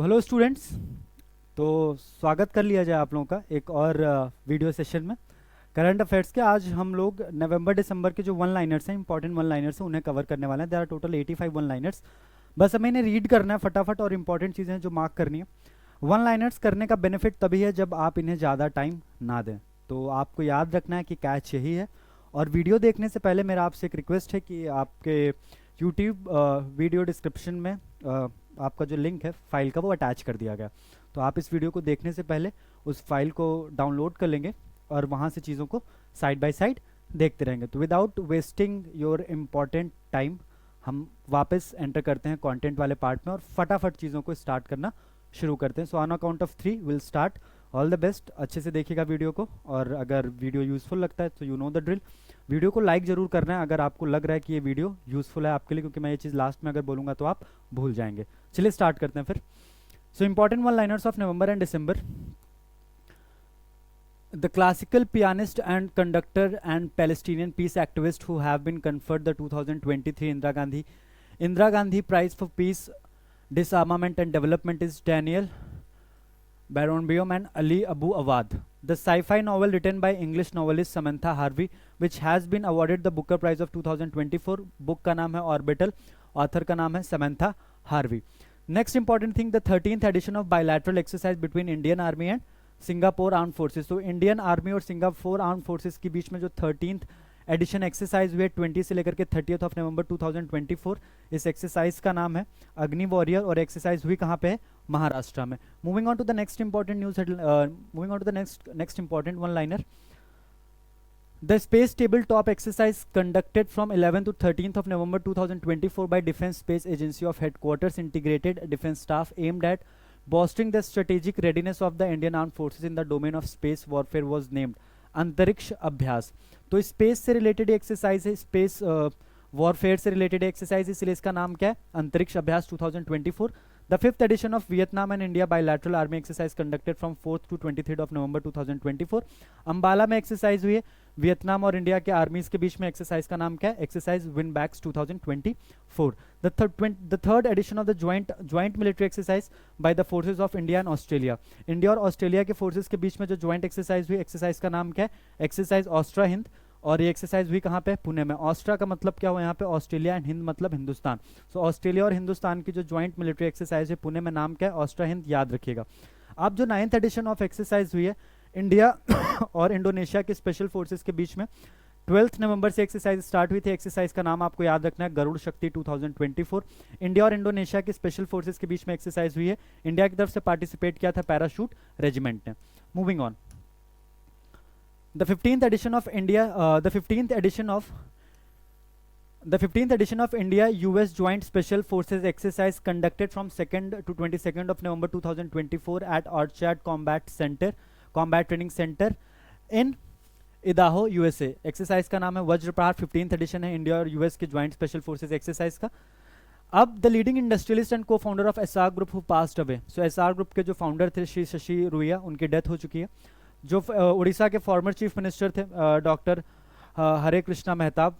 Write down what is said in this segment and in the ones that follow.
Hello students. तो स्वागत कर लिया जाए आप लोगों का एक और वीडियो सेशन में करंट अफेयर्स के। आज हम लोग नवंबर दिसंबर के जो वन लाइनर्स हैं, इंपॉर्टेंट वन लाइनर्स हैं, उन्हें कवर करने वाले हैं। There are total 85 one liners. बस हमें इन्हें रीड करना है फटाफट और इंपॉर्टेंट चीज़ें हैं जो मार्क करनी है। वन लाइनर्स करने का बेनिफिट तभी है जब आप इन्हें ज़्यादा टाइम ना दें। तो आपको याद रखना है कि कैच यही है। और वीडियो देखने से पहले मेरा आपसे एक रिक्वेस्ट है कि आपके यूट्यूब वीडियो डिस्क्रिप्शन में आपका जो लिंक है फाइल का वो अटैच कर दिया गया। तो आप इस वीडियो को देखने से पहले उस फाइल को डाउनलोड कर लेंगे और वहाँ से चीज़ों को साइड बाय साइड देखते रहेंगे। तो without wasting your important time हम वापस एंटर करते हैं कंटेंट वाले पार्ट में और फटाफट चीज़ों को स्टार्ट करना शुरू करते हैं। So on account of 3 will start. All the best. अच्छे से देखिएगा वीडियो को, और अगर वीडियो यूज़फुल लगता है तो you know the drill. Video को लाइक ज़रूर करना है अगर आपको लग रहा है कि ये वीडियो यूज़फुल है आपके लिए, क्योंकि मैं ये चीज़ लास्ट में अगर बोलूँगा तो आप भूल जाएंगे। चलिए स्टार्ट करते हैं फिर। So important one liners of November and December. The classical pianist and conductor and Palestinian peace activist who have been conferred the 2023 Indira Gandhi Prize for Peace, Disarmament and Development is Daniel Barenboim and Ali Abu Awad. The sci-fi novel written by English novelist Samantha Harvey, which has been awarded the Booker Prize of 2024. Book का नाम है Orbital, author का नाम है Samantha Harvey. Next important thing, the 13th edition of bilateral exercise between Indian army and Singapore arm forces. तो Indian army और Singapore arm forces के बीच में जो 13th एडिशन एक्सरसाइज हुई है 20 से लेकर के 30th ऑफ नवंबर 2024, इस एक्सरसाइज का नाम है अग्नि वॉरियर और एक्सरसाइज हुई कहाँ पे है? महाराष्ट्र में। Moving on to the next important news, moving on to the next important one liner. The Space Tabletop exercise conducted from 11th to 13th of November 2024 by Defense Space Agency of Headquarters Integrated Defense Staff aimed at bolstering the strategic readiness of the Indian Armed Forces in the domain of space warfare was named अंतरिक्ष अभ्यास। तो space से related exercise है, space warfare से related exercise, इसलिए इसका नाम क्या है? अंतरिक्ष अभ्यास 2024। The 5th edition of Vietnam and India bilateral army exercise conducted from 4th to 23rd of November 2024। Ambala में एक्सरसाइज हुई है वियतनाम और इंडिया के आर्मीज के बीच में। एक्सरसाइज का नाम क्या है? Exercise Vinbax 2024। The third edition of the joint military exercise by the forces of India and Australia। India और ऑस्ट्रेलिया के फोर्सेज के बीच में जो ज्वाइंट एक्सरसाइज हुई, एक्सरसाइज का नाम क्या है? एक्सरसाइज ऑस्ट्रा हिंद। और ये एक्सरसाइज हुई कहाँ पे? पुणे में। ऑस्ट्रा का मतलब क्या हुआ यहाँ पे? ऑस्ट्रेलिया, एंड हिंद मतलब हिंदुस्तान। सो ऑस्ट्रेलिया और हिंदुस्तान की जो ज्वाइंट मिलिट्री एक्सरसाइज है पुणे में, नाम क्या है? ऑस्ट्रा हिंद, याद रखिएगा। अब जो 9th एडिशन ऑफ एक्सरसाइज हुई है इंडिया और इंडोनेशिया के स्पेशल फोर्सेज के बीच में, 12 नवंबर से एक्सरसाइज स्टार्ट हुई थी। एक्सरसाइज का नाम आपको याद रखना है गरुड़ शक्ति 2024। इंडिया और इंडोनेशिया के स्पेशल फोर्सेज के बीच में एक्सरसाइज हुई है। इंडिया की तरफ से पार्टिसिपेट किया था पैराशूट रेजिमेंट ने। Moving on, the 15th edition of India US Joint Special Forces exercise conducted from 2nd to 22nd of November 2024 at Orchard Combat Training Center in इदाहो USA। Exercise का नाम है Vajra Prahar, 15th addition है India और US के joint special forces exercise का। अब the leading industrialist and को founder of SR group who passed away. So SR group के जो फाउंडर थे श्री शशि रुइया, उनकी डेथ हो चुकी है। जो उड़ीसा के फॉर्मर चीफ मिनिस्टर थे डॉक्टर हरे कृष्णा मेहताब,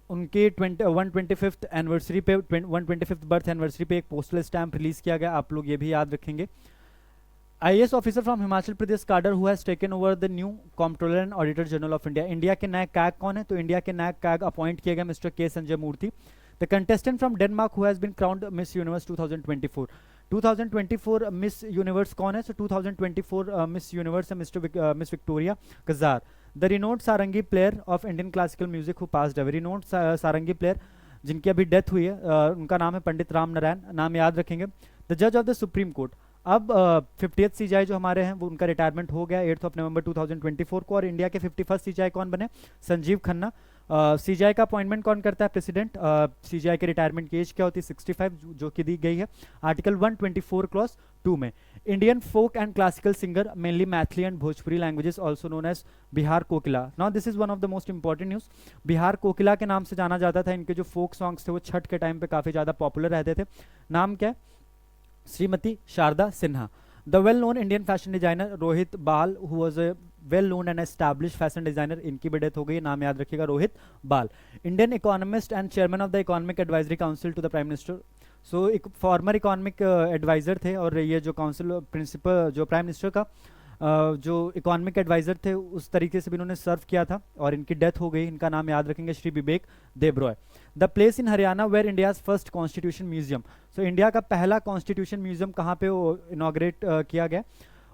उनकी 125th एनिवर्सरी पे 125th बर्थ एनिवर्सरी पे एक पोस्टल स्टैम्प रिलीज किया गया। आप लोग ये भी याद रखेंगे। IAS officer from Himachal Pradesh cadre who has taken over the new controller and auditor general of India. India के नए कैग कौन है? तो इंडिया के नए कैग अपॉइंट किए गए mister K Sanjay Murthy. The contestant from Denmark who has been crowned Miss Universe 2024। 2024 Miss Universe कौन है? सो 2024 मिस यूनिवर्स है Miss Victoria Kjaer. The renowned sarangi player of Indian classical music who passed away. Renowned sarangi player जिनकी अभी death हुई है, उनका नाम है पंडित राम नारायण, नाम याद रखेंगे। द जज ऑफ द सुप्रीम कोर्ट। अब 50th सीजीआई जो हमारे हैं वो उनका रिटायरमेंट हो गया 8th ऑफ नवंबर 2024 को। और इंडिया के 51st सीजीआई कौन बने? संजीव खन्ना। सीजीआई का अपॉइंटमेंट कौन करता है? प्रेसिडेंट। सीजीआई के रिटायरमेंट की एज क्या होती है? 65, जो कि दी गई है आर्टिकल 124 क्लॉज 2 में। Indian folk and classical singer mainly Maithili and Bhojpuri languages also known as Bihar Kokila. Now this is one of the most important news. Bihar Kokila के नाम से जाना जाता था। इनके जो फोक सॉन्ग्स थे वो छठ के टाइम पे काफी ज्यादा पॉपुलर रहते थे। नाम क्या है? Shrimati Sharda Sinha. The well known Indian fashion designer Rohit Bal who was a well known and establish fashion designer, इनकी भी डेथ हो गई। नाम याद रखिएगा Rohit Bal. Indian economist and chairman of the economic advisory council to the prime minister so एक फॉर्मर इकोनॉमिक एडवाइज़र थे, और ये जो काउंसिल प्रिंसिपल जो प्राइम मिनिस्टर का जो इकोनॉमिक एडवाइज़र थे उस तरीके से भी इन्होंने सर्व किया था, और इनकी डेथ हो गई। इनका नाम याद रखेंगे, Shri Vivek Debroy. The place in Haryana where India's first constitution museum. So India का पहला कॉन्स्टिट्यूशन म्यूजियम कहाँ पे इनॉग्रेट किया गया?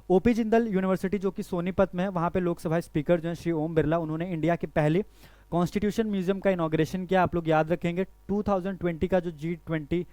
ओपी जिंदल यूनिवर्सिटी जो कि सोनीपत में है, वहाँ पे लोकसभा स्पीकर जो है श्री ओम बिरला, उन्होंने इंडिया के पहले कॉन्स्टिट्यूशन म्यूजियम का इनॉग्रेशन किया। आप लोग याद रखेंगे 2020 का जो G20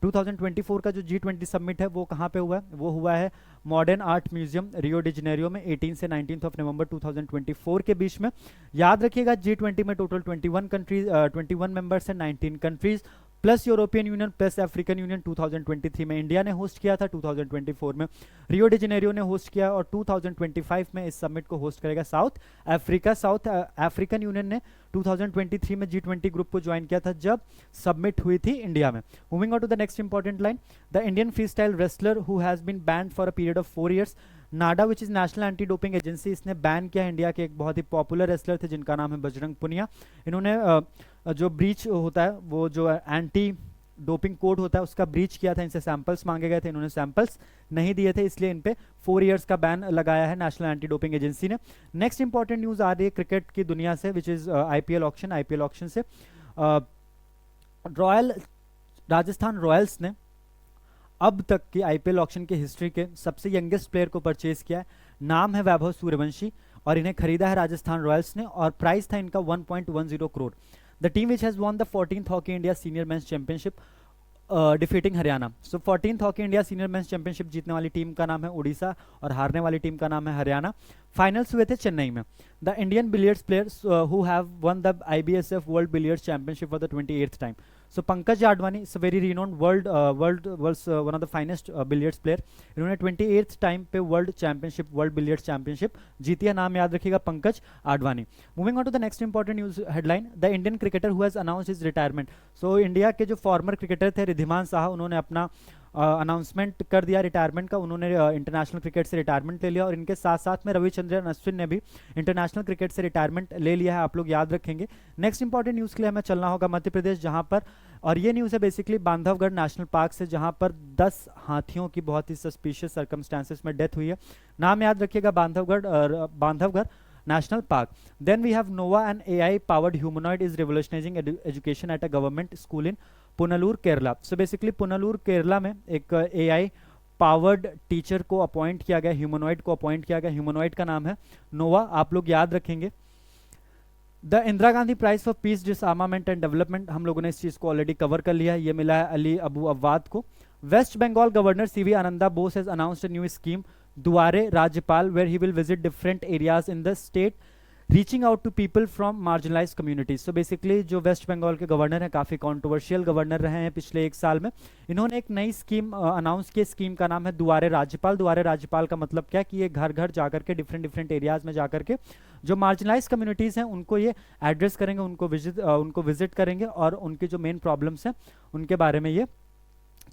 2024 का जो G20 समिट है वो कहाँ पे हुआ है? वो हुआ है modern art museum Rio de Janeiro में 18 से 19 नवंबर 2024 के बीच में। याद रखिएगा G20 में टोटल 21 कंट्रीज 21 मेंबर्स हैं, 19 countries plus European union plus African union. 2023 में इंडिया ने होस्ट किया था, 2024 में रियो डी जेनेरियो ने होस्ट किया, और 2025 में इस समिट को होस्ट करेगा south Africa. South African union ने 2023 में G20 ग्रुप को ज्वाइन किया था जब सबमिट हुई थी इंडिया में। Moving on to the next important line, the Indian free style wrestler who has been banned for a period of 4 years, NADA which is national anti doping agency, इसने ban किया India के एक बहुत ही popular wrestler थे जिनका नाम है बजरंग पुनिया। इन्होंने जो ब्रीच होता है, वो जो एंटी डोपिंग कोड होता है उसका ब्रीच किया था, इनसे सैंपल्स मांगे गए थे, इन्होंने सैंपल्स नहीं दिए थे, इसलिए इन पे 4 years का बैन लगाया है नेशनल एंटी डोपिंग एजेंसी ने। नेक्स्ट इंपॉर्टेंट न्यूज आ रही है क्रिकेट की दुनिया से, विच इज आईपीएल ऑक्शन से। राजस्थान रॉयल्स ने अब तक की आईपीएल ऑक्शन की हिस्ट्री के सबसे यंगेस्ट प्लेयर को परचेज किया है। नाम है वैभव सूर्यवंशी, और इन्हें खरीदा है राजस्थान रॉयल्स ने, और प्राइस था इनका 1.10 crore. The team which has won the 14th hockey India senior mains championship defeating Haryana. So 14th hockey India senior mains championship जीतने वाली टीम का नाम है उड़ीसा, और हारने वाली टीम का नाम है हरियाणा। फाइनल्स हुए थे चेन्नई में। The Indian billiards players who have one the IBSF world billiards championship for the 28th time. So Pankaj Advani is very renowned world one of the finest billiards player. इन्होंने 28th टाइम पे world billiards championship जीती है। नाम याद रखिएगा, Pankaj Advani. Moving on to the next important news headline, the Indian cricketer who has announced his retirement. So India के जो farmer cricketer थे रिद्धिमान साहा, उन्होंने अपना अनाउंसमेंट कर दिया रिटायरमेंट का। उन्होंने इंटरनेशनल क्रिकेट से रिटायरमेंट ले लिया, और इनके साथ साथ में रविचंद्रन अश्विन ने भी इंटरनेशनल क्रिकेट से रिटायरमेंट ले लिया है, आप लोग याद रखेंगे। नेक्स्ट इंपॉर्टेंट न्यूज़ के लिए हमें चलना होगा मध्य प्रदेश, जहां पर, और ये न्यूज़ है बेसिकली बांधवगढ़ नेशनल पार्क से, जहां पर 10 हाथियों की बहुत ही सस्पिशियस सर्कमस्टांसेस में डेथ हुई है। नाम याद रखिएगा, Bandhavgarh National Park. Then we have Nova, an AI-powered humanoid is revolutionizing education at a government school in Punalur, Kerala. So basically Punalur, Kerala में एक AI पावर्ड टीचर को अपॉइंट किया गया, ह्यूमनॉइड को अपॉइंट किया गया। ह्यूमनॉइड का नाम है नोवा, आप लोग याद रखेंगे। The Indira Gandhi prize for peace disarmament and development, हम लोगों ने इस चीज को ऑलरेडी कवर कर लिया है, ये मिला है अली अबू अव्वाद को। West Bengal governor CV Ananda Bose has announced a new scheme Duare Rajyapal, where he will visit different areas in the state reaching out to people from marginalise communities. So basically जो वेस्ट बंगाल के गवर्नर हैं, काफ़ी कॉन्ट्रोवर्शियल गवर्नर रहे हैं पिछले 1 साल में, इन्होंने एक नई स्कीम अनाउंस की। स्कीम का नाम है दुआरे राज्यपाल। दुआरे राज्यपाल का मतलब क्या कि ये घर घर जाकर के डिफरेंट एरियाज में जाकर के जो मार्जिनलाइज कम्युनिटीज़ हैं उनको ये एड्रेस करेंगे, उनको विजिट करेंगे, और उनकी जो मेन प्रॉब्लम्स हैं उनके बारे में ये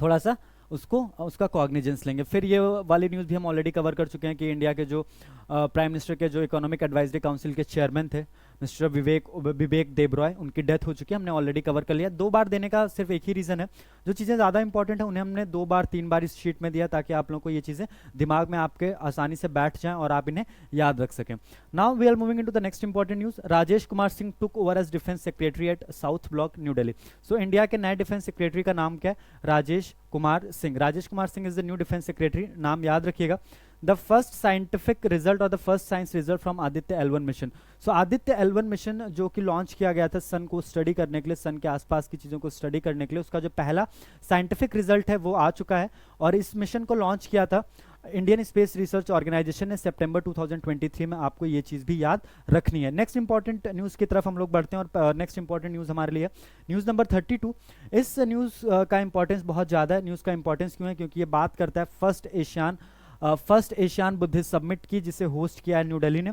थोड़ा सा उसका कॉग्निजेंस लेंगे। फिर ये वाली न्यूज़ भी हम ऑलरेडी कवर कर चुके हैं कि इंडिया के जो प्राइम मिनिस्टर के जो इकोनॉमिक एडवाइजरी काउंसिल के चेयरमैन थे मिस्टर विवेक देबरॉय, उनकी डेथ हो चुकी है, हमने ऑलरेडी कवर कर लिया। 2 बार देने का सिर्फ एक ही रीज़न है, जो चीज़ें ज़्यादा इंपॉर्टेंट है उन्हें हमने 2 बार 3 बार इस शीट में दिया ताकि आप लोगों को ये चीज़ें दिमाग में आपके आसानी से बैठ जाएं और आप इन्हें याद रख सकें। Now we are moving into the next important news. Rajesh Kumar Singh took over as defence secretary at south block new Delhi. So India के नए डिफेंस सेक्रेटरी का नाम क्या है? Rajesh Kumar Singh. Rajesh Kumar Singh is the new defence secretary, नाम याद रखिएगा। द फर्स्ट साइंटिफिक रिजल्ट और the first science result from Aditya L1 mission. So Aditya L1 mission जो कि लॉन्च किया गया था सन को स्टडी करने के लिए, सन के आसपास की चीज़ों को स्टडी करने के लिए, उसका जो पहला साइंटिफिक रिजल्ट है वो आ चुका है, और इस मिशन को लॉन्च किया था इंडियन स्पेस रिसर्च ऑर्गेनाइजेशन ने सितंबर 2023 में। आपको ये चीज़ भी याद रखनी है। नेक्स्ट इंपॉर्टेंट न्यूज़ की तरफ हम लोग बढ़ते हैं, और नेक्स्ट इंपॉर्टेंट न्यूज़ हमारे लिए न्यूज़ नंबर 32। इस न्यूज़ का इंपॉर्टेंस बहुत ज़्यादा है। न्यूज़ का इंपॉर्टेंस क्यों है? क्योंकि ये बात करता है फर्स्ट एशियन बुद्धिस्ट समिट की, जिसे होस्ट किया है न्यू दिल्ली ने।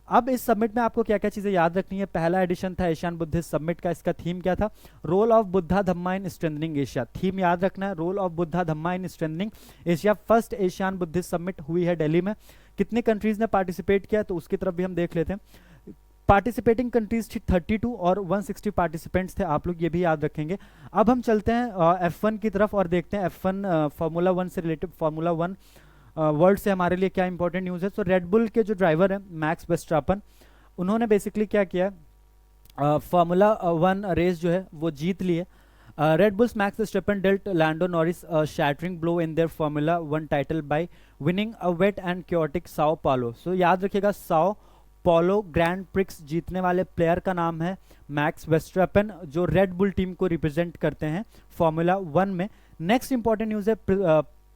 अब इस समिट में आपको क्या क्या चीज़ें याद रखनी है? पहला एडिशन था एशियन बुद्धिस्ट समिट का। इसका थीम क्या था? Role of Buddha Dhamma in strengthening Asia. Theme याद रखना है, role of Buddha Dhamma in strengthening Asia. First Asian Buddhist summit हुई है दिल्ली में। कितने कंट्रीज ने पार्टिसिपेट किया तो उसकी तरफ भी हम देख लेते हैं। पार्टिसिपेटिंग कंट्रीज थी 32 और 160 पार्टिसिपेंट्स थे, आप लोग ये भी याद रखेंगे। अब हम चलते हैं F1 की तरफ और देखते हैं F1 फार्मूला 1 से रिलेटेड, फार्मूला 1 वर्ल्ड से हमारे लिए क्या इंपॉर्टेंट न्यूज़ है। तो रेड बुल के जो ड्राइवर हैं मैक्स वेस्टरपेन, उन्होंने बेसिकली क्या किया, फार्मूला 1 रेस जो है वो जीत ली है। Red Bull's Max Verstappen dealt Lando Norris a shattering blow in their Formula 1 title by winning a wet and chaotic Sao Paulo. So याद रखिएगा, Sao Paulo ग्रैंड प्रिक्स जीतने वाले प्लेयर का नाम है मैक्स वेस्टरपेन, जो रेड बुल टीम को represent करते हैं फॉर्मूला 1 में। नेक्स्ट इंपॉर्टेंट न्यूज़ है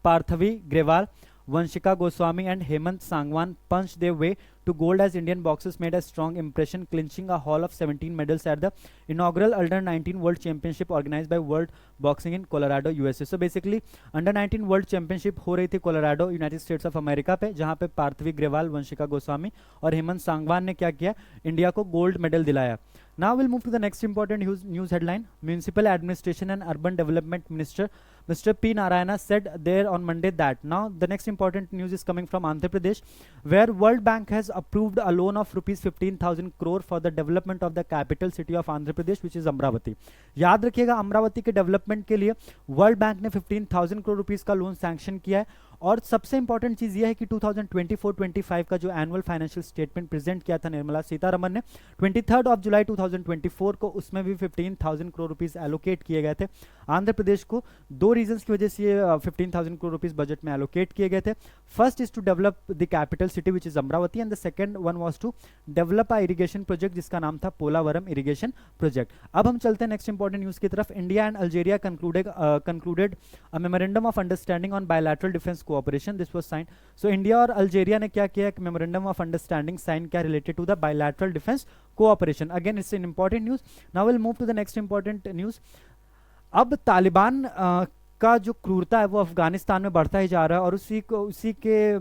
Parthavi Grewal, Vanshika Goswami and Hemant Sangwan punched their way to gold as Indian boxers made a strong impression, clinching a haul of 17 medals at the inaugural Under-19 World Championship organized by World Boxing in Colorado, USA. So basically Under-19 World Championship हो रही थी Colorado, United States of America पे, जहाँ पे पार्थवी ग्रेवाल, वंशिका गोस्वामी और हेमंत सांगवान ने क्या किया, इंडिया को गोल्ड मेडल दिलाया। Now we'll move to the next important news headline. Municipal Administration and Urban Development Minister Mr. P. Narayana said there on Monday that, now the next important news is coming from Andhra Pradesh, where World Bank has approved a loan of rupees 15,000 crore for the development of the capital city of Andhra Pradesh, which is Amravati. याद रखिएगा, अमरावती के development के लिए world bank ने 15,000 crore rupees का loan sanction किया है। और सबसे इंपॉर्टेंट चीज यह है कि 2024-25 का जो एनुअल फाइनेंशियल स्टेटमेंट प्रेजेंट किया था निर्मला सीतारमन ने 23 जुलाई 2024 को, उसमें भी 15,000 करोड़ रुपीस एलोकेट किए गए थे आंध्र प्रदेश को। दो रीजंस की वजह से ये 15,000 करोड़ रुपीस बजट में एलोकेट किए गए थे। First is to develop the capital city which is Amaravati, and the second one was to develop a irrigation project जिसका नाम था पोलावरम इरिगेशन प्रोजेक्ट। अब हम चलते हैं नेक्स्ट इंपॉर्टेंट न्यूज की तरफ। India and Algeria concluded a memorandum of understanding on bilateral defence cooperation, this was signed. So India और अल्जेरिया ने क्या किया, एक मेमोरेंडम ऑफ अंडरस्टैंडिंग साइन किया related to the bilateral defence cooperation. Again it's an important news. Now will move to the next important news. अब Taliban का जो क्रूरता है वो अफगानिस्तान में बढ़ता ही जा रहा है, और उसी के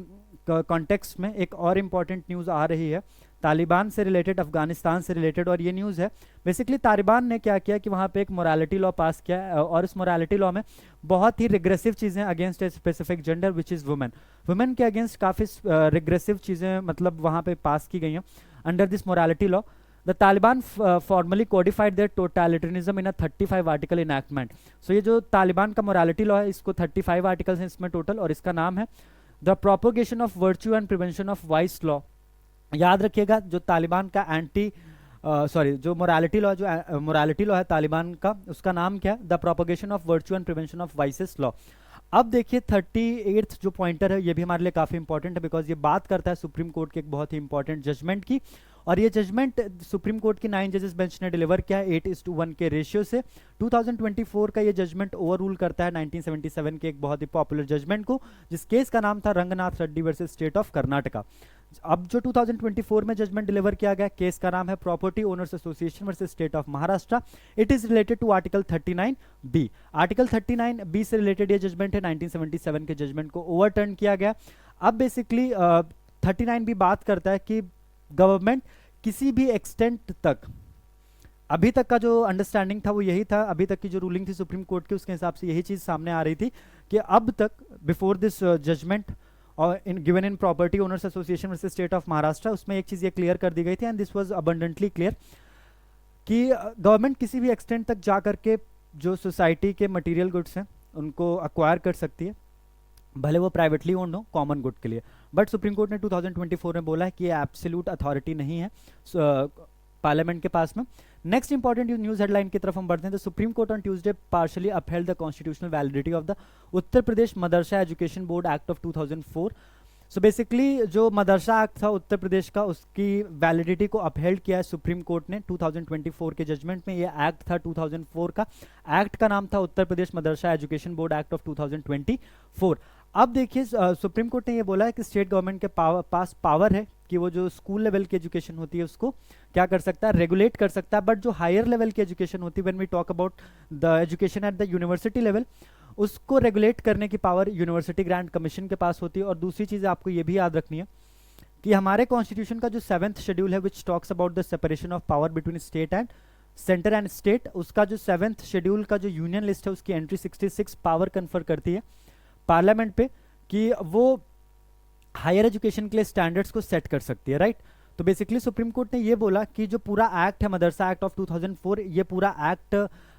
कॉन्टेक्स्ट में एक और इम्पॉर्टेंट न्यूज़ आ रही है तालिबान से रिलेटेड, अफगानिस्तान से रिलेटेड। और ये न्यूज़ है बेसिकली तालिबान ने क्या किया कि वहाँ पे एक मोरालिटी लॉ पास किया है, और इस मोरालिटी लॉ में बहुत ही रिग्रेसिव चीज़ें against a specific gender which is women, women के अगेंस्ट काफ़ी रिग्रेसिव चीज़ें मतलब वहाँ पे पास की गई हैं under this morality law. The Taliban formally codified their totalitarianism in a 35 article enactment. So ये जो तालिबान का morality law है, इसको 35 articles हैं इसमें टोटल, और इसका नाम है The Propagation of Virtue and Prevention of Vice Law। याद रखिएगा, जो तालिबान का जो मोरालिटी लॉ है तालिबान का, उसका नाम क्या है, the propagation of virtue and prevention of vices law. अब देखिए 38th जो पॉइंटर है ये भी हमारे लिए काफ़ी इंपॉर्टेंट है, बिकॉज ये बात करता है सुप्रीम कोर्ट के एक बहुत ही इंपॉर्टेंट जजमेंट की, और ये जजमेंट सुप्रीम कोर्ट की 9 जजेस बेंच ने डिलीवर किया है 8:1 के रेशियो से। 2024 का ये जजमेंट ओवर रूल करता है 1977 के एक बहुत ही पॉपुलर जजमेंट को, जिस केस का नाम था Ranganath Reddy versus state of Karnataka. अब जो 2024 में जजमेंट डिलीवर किया गया, केस का नाम है property owners association versus state of Maharashtra. It is related to article 39B। Article 39B से रिलेटेड ये जजमेंट है, 1977 के जजमेंट को ओवरटर्न किया गया। अब बेसिकली 39B बात करता है कि गवर्नमेंट किसी भी एक्सटेंट तक, अभी तक का जो अंडरस्टैंडिंग था वो यही था, अभी तक की जो रूलिंग थी सुप्रीम कोर्ट की उसके हिसाब से यही चीज सामने आ रही थी कि अब तक बिफोर दिस जजमेंट और given in property owners association versus state of Maharashtra, उसमें एक चीज ये क्लियर कर दी गई थी, and this was abundantly clear कि गवर्नमेंट किसी भी एक्सटेंट तक जा करके जो सोसाइटी के मटेरियल गुड्स हैं उनको अक्वायर कर सकती है, भले वो प्राइवेटली ओन्ड हो, कॉमन गुड के लिए। बट सुप्रीम कोर्ट ने 2024 में बोला है कि ये एब्सोल्यूट अथॉरिटी नहीं है पार्लियामेंट के पास में। नेक्स्ट इंपॉर्टेंट न्यूज हेडलाइन की तरफ हम बढ़ते हैं। The supreme court on Tuesday partially upheld the constitutional validity of the Uttar Pradesh Madrasa education board act of 2004। So basically जो मदरसा एक्ट था उत्तर प्रदेश का, उसकी वैलिडिटी को अपहेल्ड किया है सुप्रीम कोर्ट ने 2024 के जजमेंट में। ये एक्ट था 2004 का, एक्ट का नाम था उत्तर प्रदेश मदरसा एजुकेशन बोर्ड एक्ट ऑफ 2024। अब देखिए सुप्रीम कोर्ट ने ये बोला है कि स्टेट गवर्नमेंट के पास पावर है कि वो जो स्कूल लेवल की एजुकेशन होती है उसको क्या कर सकता है, रेगुलेट कर सकता है। बट जो हायर लेवल की एजुकेशन होती है, when we talk about the education at the university level, उसको रेगुलेट करने की पावर यूनिवर्सिटी ग्रांट कमीशन के पास होती है। और दूसरी चीज़ आपको ये भी याद रखनी है कि हमारे कॉन्स्टिट्यूशन का जो 7th शेड्यूल है which talks about the separation of power between state and centre and state, उसका जो 7th शेड्यूल का जो यूनियन लिस्ट है उसकी एंट्री 66 पावर कन्फर करती है पार्लियामेंट पे कि वो हायर एजुकेशन के लिए स्टैंडर्ड्स को सेट कर सकती है, राइट। तो बेसिकली सुप्रीम कोर्ट ने ये बोला कि जो पूरा एक्ट है मदरसा एक्ट ऑफ 2004, ये पूरा एक्ट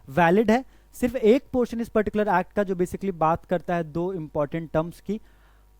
वैलिड है। सिर्फ एक पोर्शन इस पर्टिकुलर एक्ट का जो बेसिकली बात करता है दो इंपॉर्टेंट टर्म्स की,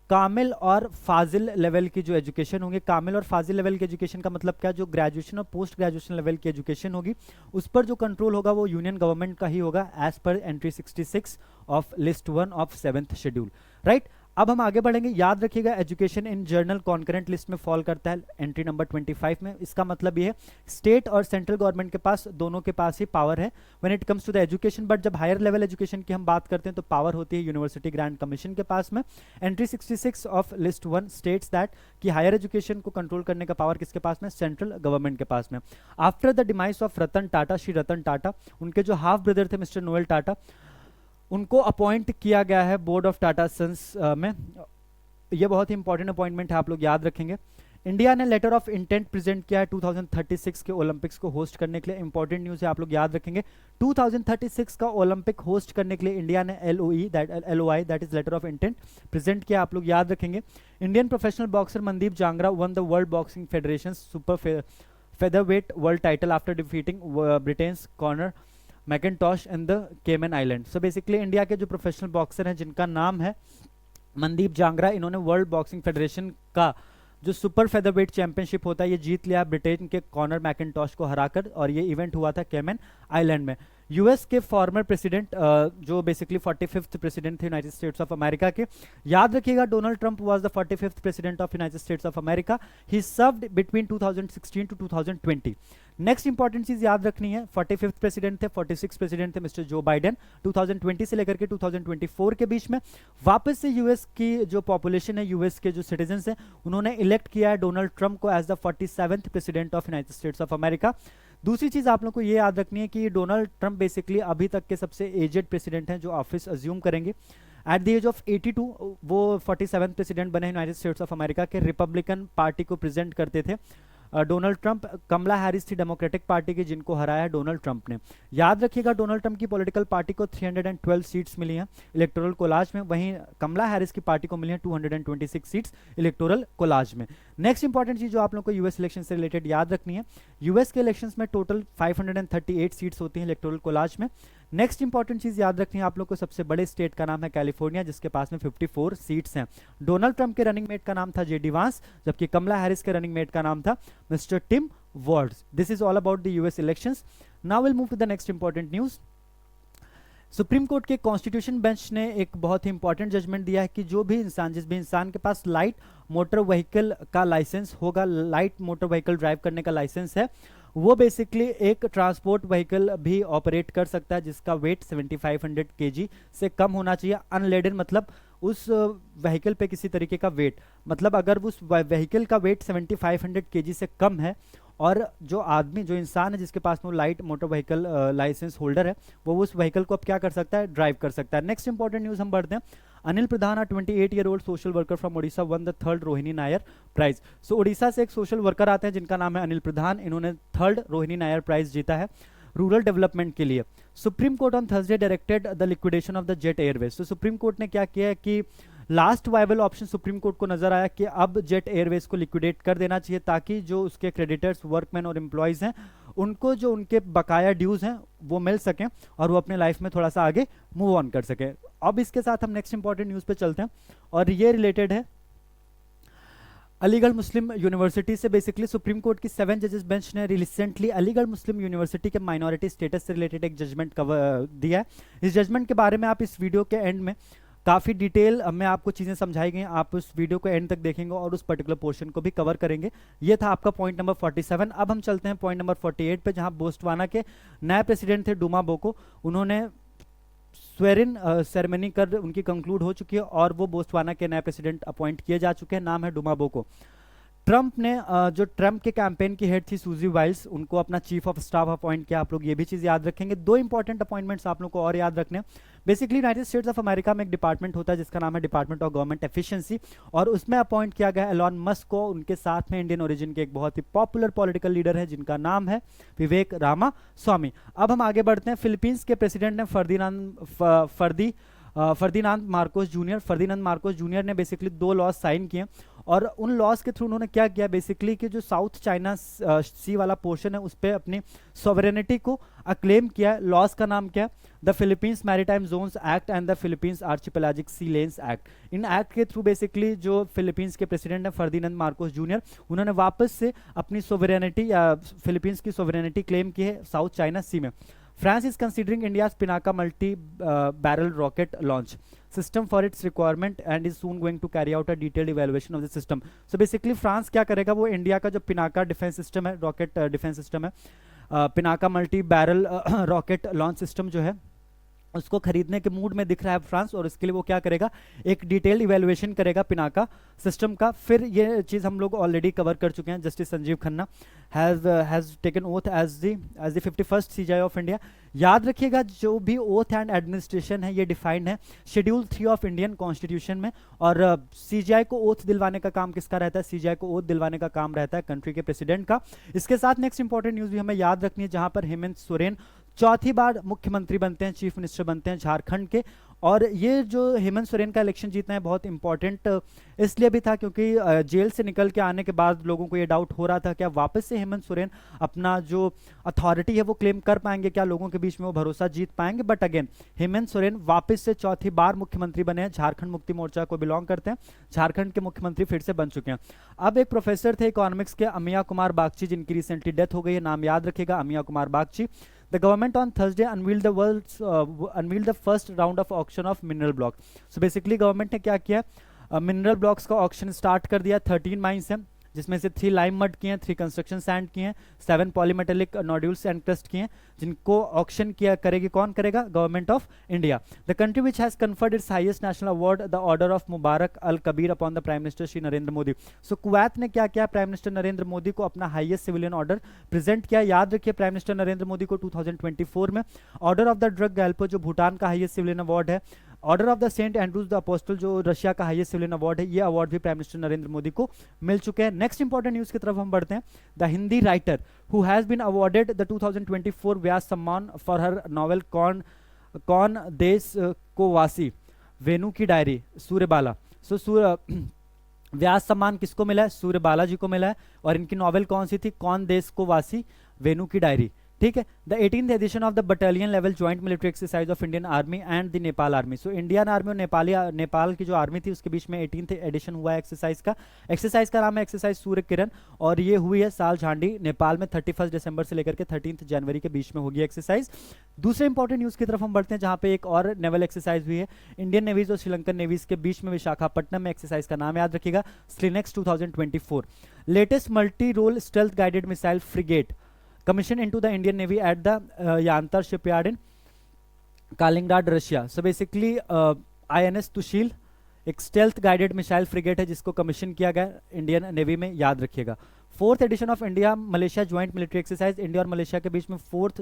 कामिल और फाजिल लेवल की जो एजुकेशन होंगे। कामिल और फाजिल लेवल की एजुकेशन का मतलब क्या, जो ग्रेजुएशन और पोस्ट ग्रेजुएशन लेवल की एजुकेशन होगी उस पर जो कंट्रोल होगा वो यूनियन गवर्नमेंट का ही होगा, एज पर entry 66 of list 1 of 7th schedule, right. अब हम आगे बढ़ेंगे। याद रखिएगा education in general concurrent list में फॉल करता है एंट्री नंबर 25 में। इसका मतलब ये है स्टेट और सेंट्रल गवर्नमेंट के पास, दोनों के पास ही पावर है when it comes to the education. But जब हायर लेवल एजुकेशन की हम बात करते हैं तो पावर होती है यूनिवर्सिटी ग्रांट कमीशन के पास में। Entry 66 of list 1 states that कि हायर एजुकेशन को कंट्रोल करने का पावर किसके पास में, सेंट्रल गवर्नमेंट के पास में। After the demise of Ratan Tata, Shri Ratan Tata, उनके जो हाफ ब्रदर थे मिस्टर नोएल टाटा, उनको अपॉइंट किया गया है बोर्ड ऑफ टाटा सन्स में। ये बहुत ही इंपॉर्टेंट अपॉइंटमेंट है, आप लोग याद रखेंगे। इंडिया ने लेटर ऑफ इंटेंट प्रेजेंट किया है 2036 के ओलंपिक्स को होस्ट करने के लिए। इंपॉर्टेंट न्यूज़ है, आप लोग याद रखेंगे। 2036 का ओलंपिक होस्ट करने के लिए इंडिया ने LOI that is letter of intent present किया, आप लोग याद रखेंगे। Indian professional boxer Mandeep Jangra won the world boxing federation super featherweight world title after defeating Britain's Conor McIntosh in the Cayman island. So basically India के जो professional boxer हैं जिनका नाम है मनदीप जांगरा, इन्होंने वर्ल्ड बॉक्सिंग फेडरेशन का जो सुपर फेदरवेट चैंपियनशिप होता है ये जीत लिया ब्रिटेन के कॉर्नर मैकिंटॉश को हराकर, और ये इवेंट हुआ था केमन आइलैंड में। यूएस के फॉर्मर प्रेसिडेंट जो बेसिकली 45th प्रेसिडेंट थे यूनाइटेड स्टेट्स ऑफ अमेरिका के, याद रखिएगा Donald Trump was the 45th president of United States of America. He served between 2016 to 2020। Next important चीज याद रखनी है, 45th प्रेसिडेंट थे, 46 प्रेसिडेंट थे मिस्टर जो बाइडेन। 2020 से लेकर के 2024 के बीच में वापस से यूएस की जो पॉपुलेशन है, यूएस के जो सिटीजन हैं, उन्होंने इलेक्ट किया है डोनाल्ड ट्रंप को as the 47th president of United States of America. दूसरी चीज आप लोग को ये याद रखनी है कि डोनाल्ड ट्रंप बेसिकली अभी तक के सबसे एजेड प्रेसिडेंट हैं जो ऑफिस अज्यूम करेंगे। एट द एज ऑफ 82 वो 47th प्रेसिडेंट बने यूनाइटेड स्टेट्स ऑफ अमेरिका के। रिपब्लिकन पार्टी को प्रेजेंट करते थे डोनाल्ड ट्रंप। कमला हैरिस थी डेमोक्रेटिक पार्टी की, जिनको हराया है डोनाल्ड ट्रंप ने। याद रखिएगा डोनाल्ड ट्रंप की पॉलिटिकल पार्टी को 312 सीट्स मिली हैं इलेक्टोरल कोलाज में, वहीं कमला हैरिस की पार्टी को मिली हैं 226 सीट्स इलेक्टोरल कोलाज में। नेक्स्ट इंपॉर्टेंट चीज जो आप लोगों को यूएस इलेक्शन से रिलेटेड याद रखनी है, यूएस के इलेक्शंस में टोटल 538 सीट्स होती हैं इलेक्टोरल कोलाज में। नेक्स्ट इंपॉर्टेंट चीज याद रखनी है आप लोग को, सबसे बड़े स्टेट का नाम है कैलिफोर्निया, जिसके पास में 54 सीट्स हैं। डोनाल्ड ट्रंप के रनिंग मेट का नाम था जेडी वांस, जबकि कमला हैरिस के रनिंग मेट का नाम था mister Tim Walz. This is all about the US elections. Now will move to the next important news. Supreme Court के कॉन्स्टिट्यूशन बेंच ने एक बहुत ही इंपॉर्टेंट जजमेंट दिया है कि जो भी इंसान, जिस भी इंसान के पास लाइट मोटर व्हीकल का लाइसेंस होगा, लाइट मोटर व्हीकल ड्राइव करने का लाइसेंस है, वो बेसिकली एक ट्रांसपोर्ट व्हीकल भी ऑपरेट कर सकता है जिसका वेट 7500 kg से कम होना चाहिए। अनलेडन मतलब उस व्हीकल पे किसी तरीके का वेट, मतलब अगर उस व्हीकल का वेट 7500 kg से कम है और जो आदमी, जो इंसान है जिसके पास में light motor vehicle licence holder है, वो उस व्हीकल को अब क्या कर सकता है, ड्राइव कर सकता है। नेक्स्ट इंपॉर्टेंट न्यूज हम बढ़ते हैं। Anil Pradhan, 28-year-old social worker from Odisha, won the 3rd Rohini Nayar prize. So Odisha से एक सोशल वर्कर आते हैं जिनका नाम है अनिल प्रधान, इन्होंने 3rd रोहिणी नायर प्राइज जीता है रूरल डेवलपमेंट के लिए। Supreme court on Thursday directed the liquidation of the jet Airways. तो सुप्रीम कोर्ट ने क्या किया है कि last viable option supreme court को नजर आया कि अब जेट एयरवेज को लिक्विडेट कर देना चाहिए, ताकि जो उसके क्रेडिटर्स, वर्कमैन और एम्प्लॉयज हैं, उनको जो उनके बकाया ड्यूज हैं वो मिल सकें और वो अपने लाइफ में थोड़ा सा आगे मूव ऑन कर सके। अब इसके साथ हम नेक्स्ट इंपॉर्टेंट न्यूज पे चलते हैं और ये रिलेटेड है अलीगढ़ मुस्लिम यूनिवर्सिटी से। बेसिकली सुप्रीम कोर्ट की 7 जजेस बेंच ने रिसेंटली अलीगढ़ मुस्लिम यूनिवर्सिटी के माइनॉरिटी स्टेटस से रिलेटेड एक जजमेंट कवर दिया है। इस जजमेंट के बारे में आप इस वीडियो के एंड में काफ़ी डिटेल में आपको चीज़ें समझाई गई, आप उस वीडियो को एंड तक देखेंगे और उस पर्टिकुलर पोर्शन को भी कवर करेंगे। ये था आपका पॉइंट नंबर 47। अब हम चलते हैं पॉइंट नंबर 48 पे, जहां बोस्टवाना के नए प्रेसिडेंट थे डूमा बोको, उन्होंने स्वेरिन सेरेमनी कर उनकी कंक्लूड हो चुकी है और वो बोस्टवाना के नए प्रेसिडेंट अपॉइंट किए जा चुके हैं। नाम है डूमा बोको। ट्रंप ने जो ट्रंप के कैंपेन की हेड थी सूजी वाइल्स, उनको अपना चीफ ऑफ स्टाफ अपॉइंट किया। आप लोग ये भी चीज़ याद रखेंगे। 2 इंपॉर्टेंट अपॉइंटमेंट्स आप लोग को और याद रखने। Basically United States of America में एक डिपार्टमेंट होता है जिसका नाम है डिपार्टमेंट ऑफ गवर्नमेंट एफिशिएंसी, और उसमें अपॉइंट किया गया एलॉन मस्क को। उनके साथ में इंडियन ओरिजिन के एक बहुत ही पॉपुलर पॉलिटिकल लीडर है जिनका नाम है विवेक रामा स्वामी। अब हम आगे बढ़ते हैं। फिलीपींस के प्रेसिडेंट ने फर्दिनांद मार्कोस जूनियर ने बेसिकली 2 लॉज साइन किए और उन लॉज के थ्रू उन्होंने क्या किया बेसिकली कि जो साउथ चाइना सी वाला पोर्शन है उस पर अपनी सॉवरेनिटी को अक्लेम किया है। लॉज का नाम क्या है? The Philippines maritime zones act and the Philippines archipelagic sea lanes act. इन एक्ट के थ्रू बेसिकली जो फिलीपींस के प्रेसिडेंट है फर्दिनांड मार्कोस जूनियर, उन्होंने वापस से अपनी सोवरेनिटी या फिलीपींस की सोवरेनिटी क्लेम की है साउथ चाइना सी में। France is considering India's Pinaka multi-barrel rocket launch system for its requirement and is soon going to carry out a detailed evaluation of the system. So basically France क्या करेगा, वो India का जो Pinaka defence system है, rocket defence system है, Pinaka multi barrel rocket launch system जो है उसको खरीदने के मूड में दिख रहा है फ्रांस, और इसके लिए वो क्या करेगा, एक डिटेल्ड इवेल्युएशन करेगा पिनाका सिस्टम का। फिर ये चीज़ हम लोग ऑलरेडी कवर कर चुके हैं। Justice Sanjeev Khanna has taken oath as the 51st CJI of India. याद रखिएगा जो भी ओथ एंड एडमिनिस्ट्रेशन है ये डिफाइंड है शेड्यूल 3 ऑफ इंडियन कॉन्स्टिट्यूशन में, और CJI को ओथ दिलवाने का काम किसका रहता है? CJI को ओथ दिलवाने का काम रहता है कंट्री के प्रेसिडेंट का। इसके साथ नेक्स्ट इंपॉर्टेंट न्यूज़ भी हमें याद रखनी है, जहां पर हेमंत सोरेन चौथी बार मुख्यमंत्री बनते हैं, चीफ मिनिस्टर बनते हैं झारखंड के। और ये जो हेमंत सोरेन का इलेक्शन जीतना है बहुत इंपॉर्टेंट इसलिए भी था क्योंकि जेल से निकल के आने के बाद लोगों को ये डाउट हो रहा था क्या वापस से हेमंत सोरेन अपना जो अथॉरिटी है वो क्लेम कर पाएंगे, क्या लोगों के बीच में वो भरोसा जीत पाएंगे। बट अगेन हेमंत सोरेन वापस से चौथी बार मुख्यमंत्री बने हैं, झारखंड मुक्ति मोर्चा को बिलोंग करते हैं, झारखंड के मुख्यमंत्री फिर से बन चुके हैं। अब एक प्रोफेसर थे इकोनॉमिक्स के अमिया कुमार बागची, जिनकी रिसेंटली डेथ हो गई है, नाम याद रखेगा अमिया Kumar Bagchi. The government on Thursday unveiled the first round of auction of mineral block. So basically government ने क्या किया, मिनरल ब्लॉक्स का ऑक्शन स्टार्ट कर दिया। 13 माइंस हैं जिसमें से 3 लाइम मड किए हैं, 3 कंस्ट्रक्शन सैंड किए हैं, 7 पॉलीमेटेलिक नोड्यूल्स एंड क्रस्ट किए हैं, जिनको ऑक्शन किया करेगी कौन करेगा? Government of India. The country which has conferred its highest national award the order of Mubarak al Kabir upon the prime minister Shri Narendra Modi. So Kuwait ने क्या किया, प्राइम मिनिस्टर नरेंद्र मोदी को अपना हाईएस्ट सिविलियन ऑर्डर प्रेजेंट किया। याद रखिए प्राइम मिनिस्टर नरेंद्र मोदी को 2024 में order of the Druk Gyalpo जो भूटान का हाईएस्ट सिविलियन अवार्ड है, order of the Saint Andrews the apostle जो रशिया का हाईएस्ट सिविलियन अवार्ड है, ये अवार्ड भी प्राइम मिनिस्टर नरेंद्र मोदी को मिल चुके हैं। नेक्स्ट इंपॉर्टेंट न्यूज की तरफ हम बढ़ते हैं। The Hindi writer who has been awarded the 2024 Vyas Samman for her novel कौन देश को वासी वेणु की डायरी सूर्यबाला। सो व्यास सम्मान किसको मिला है? सूर्यबाला जी को मिला है। और इनकी नॉवेल कौन सी थी? कौन देश को वासी वेणु की डायरी। ठीक है। The 18th edition of the battalion level joint military exercise of Indian army and the Nepal army. So Indian army और नेपाल की जो आर्मी थी उसके बीच में 18th एडिशन हुआ है एक्सरसाइज का। एक्सरसाइज का नाम है एक्सरसाइज सूर्य किरण, और ये हुई है साल झांडी नेपाल में 31 दिसंबर से लेकर के 13 जनवरी के बीच में होगी एक्सरसाइज। दूसरे इंपॉर्टेंट न्यूज की तरफ हम बढ़ते हैं, जहां पे एक और नेवल एक्सरसाइज हुई है इंडियन नेवीज और श्रीलंकन नेवीज के बीच में विशाखापट्टनम में। एक्सरसाइज का नाम याद रखिएगा SLINEX 2024। Latest multi role stealth guided missile frigate commissioned into the Indian Navy at the Yantar shipyard in Kaliningrad, Russia. So basically INS Tushil एक स्टेल्थ गाइडेड मिसाइल फ्रिगेट है जिसको कमीशन किया गया इंडियन नेवी में, याद रखिएगा। 4th edition of India Malaysia joint military exercise, India और Malaysia के बीच में 4th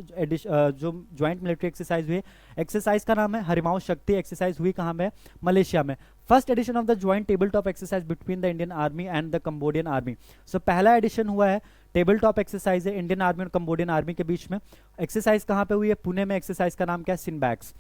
जो ज्वाइंट मिलिट्री एक्सरसाइज हुई। एक्सरसाइज का नाम है हरिमाऊ शक्ति। एक्सरसाइज हुई कहाँ में? मलेशिया में। First edition of the joint table top exercise between the Indian army and the Cambodian army. So पहला एडिशन हुआ है, टेबल टॉप एक्सरसाइज है इंडियन आर्मी और कंबोडियन आर्मी के बीच में। एक्सरसाइज कहाँ पे हुई है? पुणे में। एक्सरसाइज का नाम क्या है? सिनबैक्स।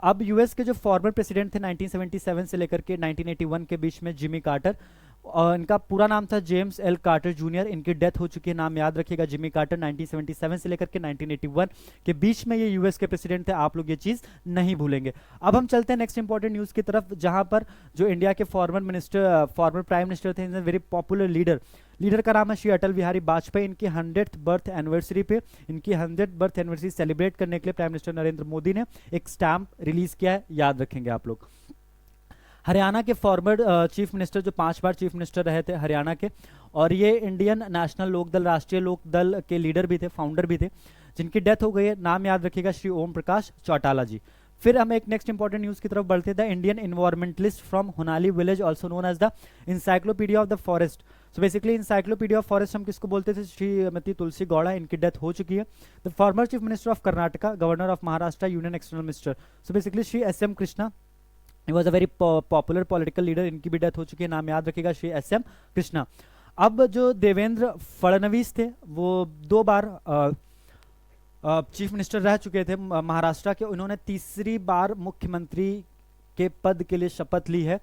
अब यूएस के जो फॉर्मर प्रेसिडेंट थे 1977 से लेकर के 1981 के बीच में, जिमी कार्टर, और इनका पूरा नाम था जेम्स एल कार्टर जूनियर। इनकी डेथ हो चुकी है, नाम याद रखिएगा जिमी कार्टर। 1977 से लेकर के 1981 के बीच में ये यूएस के प्रेसिडेंट थे, आप लोग ये चीज नहीं भूलेंगे। अब हम चलते हैं नेक्स्ट इंपॉर्टेंट न्यूज की तरफ, जहां पर जो इंडिया के फॉर्मर प्राइम मिनिस्टर थे, वेरी पॉपुलर लीडर का नाम है श्री अटल बिहारी वाजपेयी। इनकी 100th बर्थ एनिवर्सरी पे, इनकी 100th बर्थ एनिवर्सरी सेलिब्रेट करने के लिए प्राइम मिनिस्टर नरेंद्र मोदी ने एक स्टैम्प रिलीज किया है, याद रखेंगे आप लोग। हरियाणा के फॉर्मर चीफ मिनिस्टर जो 5 बार चीफ मिनिस्टर रहे थे हरियाणा के, और ये इंडियन नेशनल लोकदल राष्ट्रीय लोकदल के लीडर भी थे, फाउंडर भी थे, जिनकी डेथ हो गई है, नाम याद रखिएगा श्री ओम प्रकाश चौटाला जी। फिर हम एक नेक्स्ट इंपॉर्टेंट न्यूज की तरफ बढ़ते हैं। The Indian environmentalist from Honnali village also known as the encyclopedia of the forest. So basically encyclopedia of forest हम किसको बोलते थे? श्रीमती तुलसी गौड़ा, इनकी डेथ हो चुकी है। The former chief minister of Karnataka, governor of Maharashtra, union external minister. So basically Shri SM Krishna, he was a very popular political leader, इनकी भी डेथ हो चुकी है, नाम याद रखिएगा श्री SM कृष्णा। अब जो देवेंद्र फडणवीस थे वो 2 बार चीफ मिनिस्टर रह चुके थे महाराष्ट्र के। उन्होंने तीसरी बार मुख्यमंत्री के पद के लिए शपथ ली है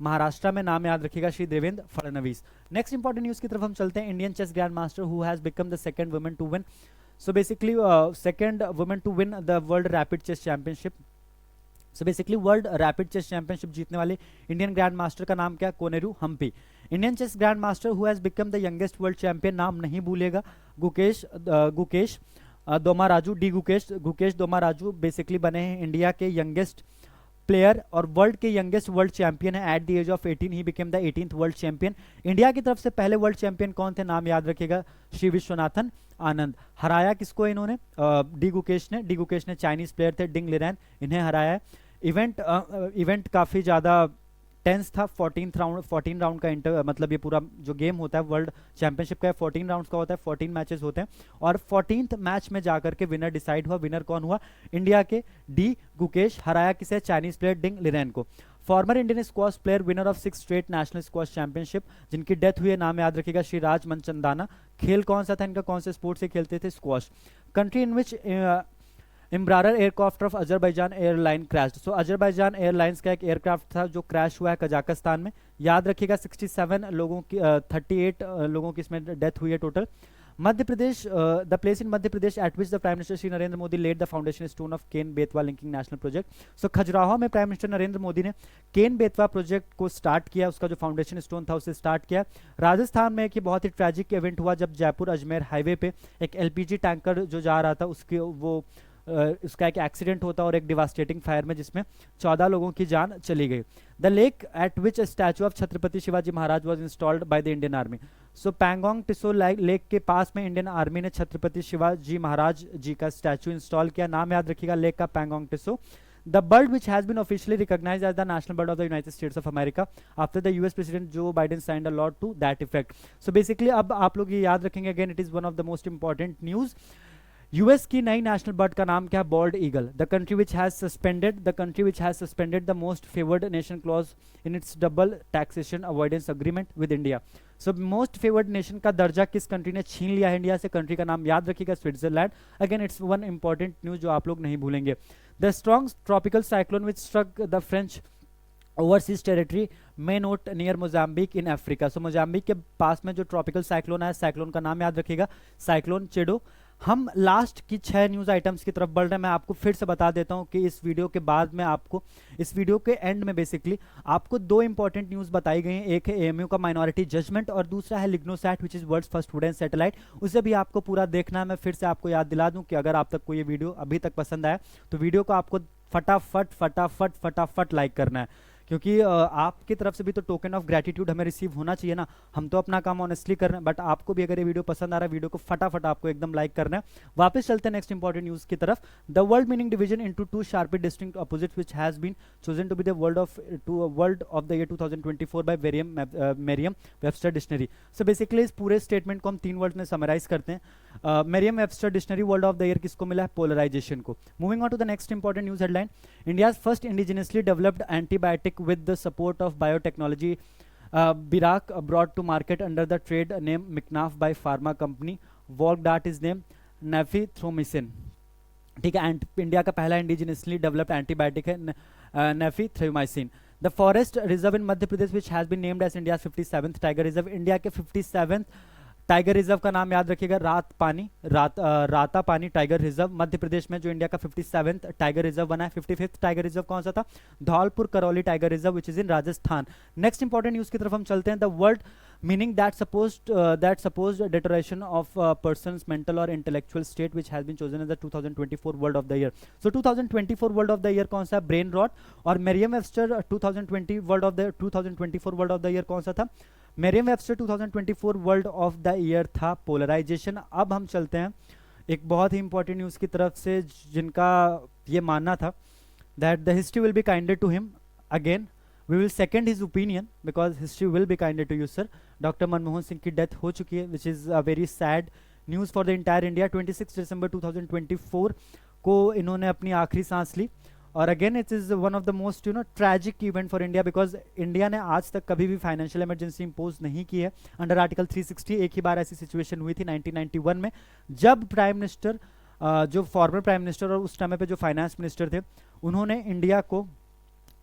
महाराष्ट्र में नाम याद रखिएगा Shri Devendra Fadnavis. Next important news की तरफ हम चलते हैं। Indian chess grand master who has become the second women to win, so basically second women to win the world rapid chess championship. So basically world rapid chess championship जीतने वाले Indian grand master का नाम क्या? Koneru Humpy. Indian chess grand master who has become the youngest world champion, नाम नहीं भूलेगा, Gukesh दोमाराजू, Gukesh Dommaraju basically बने हैं इंडिया के यंगेस्ट प्लेयर और वर्ल्ड के यंगेस्ट वर्ल्ड चैंपियन है। At the age of 18 he became the 18th world champion. India की तरफ से पहले वर्ल्ड चैंपियन कौन थे? नाम याद रखिएगा श्री विश्वनाथन आनंद। हराया किसको इन्होंने? डी गुकेश ने चाइनीज प्लेयर थे डिंग लिरेन, इन्हें हराया है। इवेंट काफी ज्यादा टेंस था। 14 राउंड का मतलब ये पूरा जो गेम होता है वर्ल्ड चैंपियनशिप का 14 राउंड्स का होता है, 14 मैचेस होते हैं और 14th मैच में जाकर के विनर डिसाइड हुआ। विनर कौन हुआ? इंडिया के डी गुकेश। हराया किसे? चाइनीज प्लेयर डिंग लिरेन को। Former Indian squash player winner of 6 straight national squash championship, जिनकी डेथ हुई है, नाम याद रखिएगा श्री राज मनचंदाना। खेल कौन सा था इनका? कौन से स्पोर्ट से खेलते थे? Squash. Country in which Embraer aircraft of Azerbaijan airline crashed, so Azerbaijan airlines का एक एयरक्राफ्ट था जो क्रैश हुआ है कजाकिस्तान में। याद रखिएगा 67 लोगों की 38 लोगों की इसमें डेथ हुई है total. Madhya Pradesh, the place in Madhya Pradesh at which the prime minister Shri Narendra Modi laid the foundation stone of Ken Betwa linking national project, so Khajuraho में प्राइम मिनिस्टर नरेंद्र मोदी ने केन बेतवा प्रोजेक्ट को स्टार्ट किया, उसका जो फाउंडेशन स्टोन था उसे स्टार्ट किया। राजस्थान में एक बहुत ही ट्रैजिक इवेंट हुआ जब जयपुर अजमेर हाईवे पे एक एलपीजी टैंकर जो जा रहा था उसका एक एक्सीडेंट होता और एक डिवास्टेटिंग फायर में जिसमें 14 लोगों की जान चली गई। The lake at which statue of Chhatrapati Shivaji Maharaj was installed by the Indian army, so Pangong Tso lake के पास में इंडियन आर्मी ने छत्रपति शिवाजी महाराज जी का स्टैचू इंस्टॉल किया। नाम याद रखिएगा लेक का, Pangong टिसो। The bird which has been officially recognized as the national bird of the United States of America after the US President Joe Biden signed a law to that effect. So basically अब आप लोग ये याद रखेंगे, again it is one of the most important news. US की नई national bird का नाम क्या? Bold eagle. The country which has suspended the most favoured nation clause in its double taxation avoidance agreement with India, so most favoured nation का दर्जा किस country ने छीन लिया है इंडिया से? कंट्री का नाम याद रखिएगा Switzerland. Again it's one important news जो आप लोग नहीं भूलेंगे। The strong tropical cyclone which struck the French overseas territory Mayotte near Mozambique in Africa, so Mozambique के पास में जो ट्रॉपिकल साइक्लोन है, साइक्लोन का नाम याद रखिएगा साइक्लोन चेडो। हम लास्ट की 6 न्यूज आइटम्स की तरफ बढ़ रहे हैं। मैं आपको फिर से बता देता हूं कि इस वीडियो के बाद में आपको इस वीडियो के एंड में बेसिकली आपको 2 इंपॉर्टेंट न्यूज बताई गई हैं। एक है एएमयू का माइनॉरिटी जजमेंट और दूसरा है LignoSat which is world's first wooden satellite. उसे भी आपको पूरा देखना है। मैं फिर से आपको याद दिला दूं कि अगर आप तक को ये वीडियो अभी तक पसंद आया तो वीडियो को आपको फटाफट लाइक करना है, क्योंकि आपकी तरफ से भी तो टोकन ऑफ ग्रेटिट्यूड हमें रिसीव होना चाहिए ना। हम तो अपना काम ऑनेस्टली कर रहे हैं, बट आपको भी अगर ये वीडियो पसंद आ रहा है, वीडियो को फटाफट आपको एकदम लाइक करना है। वापस चलते हैं नेक्स्ट इंपॉर्टेंट न्यूज की तरफ। The world meaning division into 2 sharply distinct opposites which has been chosen to be the world of the year 2024 by Merriam Webster dictionary. So basically इस पूरे स्टेटमेंट को हम 3 वर्ड में समराइज करते हैं। Merriam Webster dictionary world of the year किसको मिला है? पोलराइजेशन को। Moving on to the next important news headline. India's first indigenously developed antibiotic with the support of biotechnology Birac brought to market under the trade name Micnaf by pharma company Volgdart is named Nefithromycin, ठीक है। India का पहला indigenously developed antibiotic है nafithromycin. The forest reserve in Madhya Pradesh which has been named as India 57th tiger reserve, India के 57th tiger reserve का नाम याद रखिएगा राता पानी टाइगर रिजर्व। मध्य प्रदेश में जो इंडिया का 57th टाइगर रिजर्व बना है। 55th टाइगर रिजर्व कौन सा था? Dholpur Karauli tiger reserve which is in Rajasthan. Next important news की तरफ हम चलते हैं। The world meaning that supposed deterioration of persons mental और intellectual state which has been chosen as the 2024 world of the year, so 2024 world of the year कौन सा? Brain rot. और Merriam Webster 2024 world of the year कौन सा था? Merriam Webster 2024 world of the year था polarisation. अब हम चलते हैं एक बहुत ही इंपॉर्टेंट न्यूज की तरफ से जिनका ये मानना था that the history will be kinder to him again, we will second his opinion because history will be kinder to you sir. Doctor Manmohan Singh की डेथ हो चुकी है which is a very sad news for the entire India. 26 दिसंबर 2024 को इन्होंने अपनी आखिरी सांस ली और again it is one of the most tragic event for India because India ने आज तक कभी भी फाइनेंशियल इमरजेंसी इम्पोज नहीं की है अंडर आर्टिकल 360। एक ही बार ऐसी सिचुएशन हुई थी 1991 में, जब प्राइम मिनिस्टर जो फॉर्मर प्राइम मिनिस्टर और उस टाइम पे जो फाइनेंस मिनिस्टर थे उन्होंने इंडिया को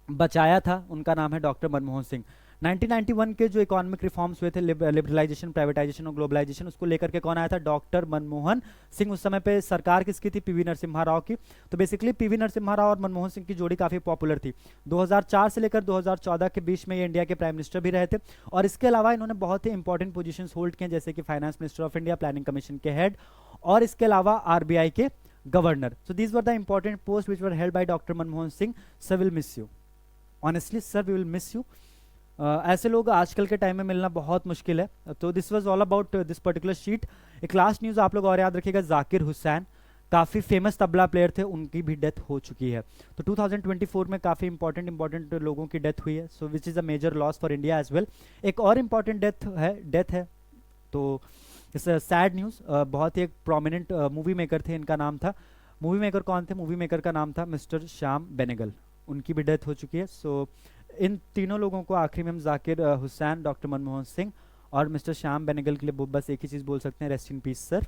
बचाया था, उनका नाम है डॉक्टर मनमोहन सिंह। 1991 के जो इकोनॉमिक रिफॉर्म्स हुए थे, लिबरलाइजेशन, प्राइवेटाइजेशन और ग्लोबलाइजेशन, उसको लेकर के कौन आया था? डॉक्टर मनमोहन सिंह। उस समय पे सरकार किसकी थी? पीवी नरसिम्हा राव की। तो बेसिकली पीवी नरसिम्हा राव और मनमोहन सिंह की जोड़ी काफ़ी पॉपुलर थी। 2004 से लेकर 2014 के बीच में ये इंडिया के प्राइम मिनिस्टर भी रहे थे, और इसके अलावा इन्होंने बहुत ही इंपॉर्टेंट पोजीशंस होल्ड किए, जैसे कि finance minister of India, planning commission के हेड, और इसके अलावा आरबीआई के governor. So these were the important post which were held by doctor Manmohan Singh. Sir will miss you, honestly sir we will miss you. ऐसे लोग आजकल के टाइम में मिलना बहुत मुश्किल है। तो this was all about this particular sheet. एक लास्ट न्यूज़ आप लोग और याद रखिएगा, जाकिर हुसैन काफ़ी फेमस तबला प्लेयर थे, उनकी भी डेथ हो चुकी है। तो 2024 में काफ़ी इंपॉर्टेंट लोगों की डेथ हुई है, so which is a major loss for India as well. एक और इम्पॉर्टेंट डेथ है तो इट्स सैड न्यूज़। बहुत ही एक प्रोमिनेंट मूवी मेकर थे, इनका नाम था, मूवी मेकर कौन थे? मूवी मेकर का नाम था मिस्टर श्याम बेनेगल, उनकी भी डेथ हो चुकी है। सो इन तीनों लोगों को आखिरी में हम जाकिर हुसैन, डॉक्टर मनमोहन सिंह और मिस्टर श्याम बेनेगल के लिए बस एक ही चीज़ बोल सकते हैं, rest in peace sir.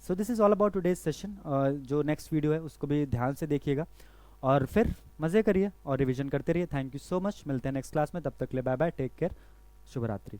So this is all about today's session. जो नेक्स्ट वीडियो है उसको भी ध्यान से देखिएगा और फिर मज़े करिए और रिवीजन करते रहिए। थैंक यू सो मच, मिलते हैं नेक्स्ट क्लास में, तब तक ले बाय बाय, टेक केयर, शुभ रात्रि।